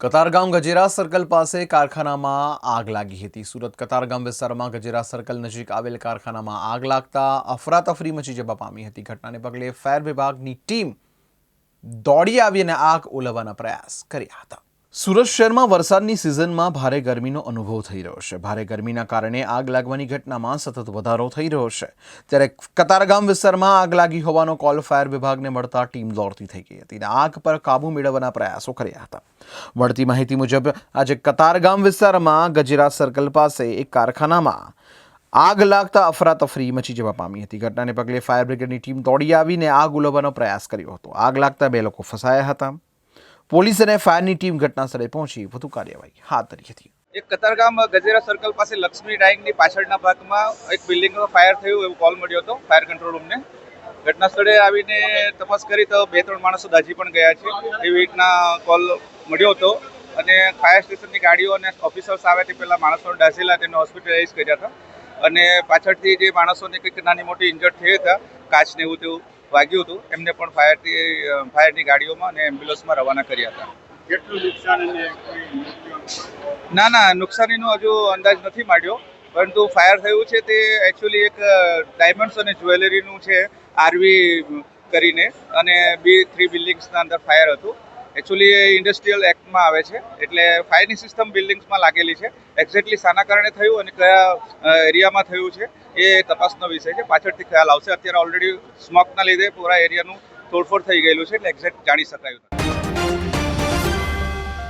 Katargam Gajera circle પાસે કારખાનામાં આગ લાગી હતી। સુરત કતારગામ વિસ્તારમાં ગજેરા સર્કલ નજીક આવેલ કારખાનામાં આગ લાગતા અફરાતફરી મચી જવા પામી હતી। ઘટનાને પગલે ફાયર વિભાગની ટીમ દોડી આવી અને આગ ઓલવવાના પ્રયાસ કર્યા હતા। સુરત શહેરમાં વરસાદની સિઝનમાં ભારે ગરમીનો અનુભવ થઈ રહ્યો છે। ભારે ગરમીના કારણે આગ લાગવાની ઘટનામાં સતત વધારો થઈ રહ્યો છે। ત્યારે કતારગામ વિસ્તારમાં આગ લાગી હોવાનો કોલ ફાયર વિભાગને મળતા ટીમ દોડતી થઈ ગઈ હતી અને આગ પર કાબૂ મેળવવાના પ્રયાસો કર્યા હતા। મળતી માહિતી મુજબ આજે કતારગામ વિસ્તારમાં ગજેરા સર્કલ પાસે એક કારખાનામાં આગ લાગતા અફરાતફરી મચી જવા પામી હતી। ઘટનાને પગલે ફાયર બ્રિગેડની ટીમ દોડી આવીને આગ ઓલવવાનો પ્રયાસ કર્યો હતો। આગ લાગતા 2 લોકો ફસાયા હતા। પોલીસ અને ફાયરની ટીમ ઘટનાસ્થળે પહોંચી વધુ કાર્યવાહી હાથ ધરી હતી। એક કતારગામ ગજેરા સર્કલ પાસે લક્ષ્મી ડાઇંગની પાછળના ભાગમાં એક બિલ્ડિંગમાં ફાયર થયું એવું કોલ મળ્યો હતો ફાયર કંટ્રોલ રૂમને। ઘટનાસ્થળે આવીને તપાસ કરી તો 2-3 માણસો દાઝી પણ ગયા છે એવી રીતના કોલ મળ્યો હતો અને ફાયર સ્ટેશનની ગાડીઓ અને ઓફિસર્સ આવે તે પહેલાં માણસોને દાઝેલા તેને હોસ્પિટલાઇઝ કર્યા હતા અને પાછળથી જે માણસોને કંઈક નાની મોટી ઇન્જર્ડ થયા હતા, કાચને એવું તેવું વાગ્યું હતું, એમને પણ ફાયરની ગાડીઓમાં અને એમ્બ્યુલન્સમાં રવાના કર્યા હતા। કેટલું નુકસાન ના નુકસાનીનો હજુ અંદાજ નથી માંડ્યો, પરંતુ ફાયર થયું છે તે એકચ્યુઅલી એક ડાયમંડ્સ અને જ્વેલરીનું છે આરવી કરીને અને 3 બિલ્ડિંગ્સના અંદર ફાયર હતું। એકચ્યુઅલી એ ઇન્ડસ્ટ્રીયલ એક્ટમાં આવે છે એટલે ફાયરની સિસ્ટમ બિલ્ડિંગ્સમાં લાગેલી છે। એક્ઝેક્ટલી શાના કારણે થયું અને કયા એરિયામાં થયું છે એ તપાસનો વિષય છે, પાછળથી ખ્યાલ આવશે। અત્યારે ઓલરેડી સ્મોકના લીધે પૂરા એરિયાનું તોડફોડ થઈ ગયેલું છે એટલે એક્ઝેક્ટ જાણી શકાયું નથી।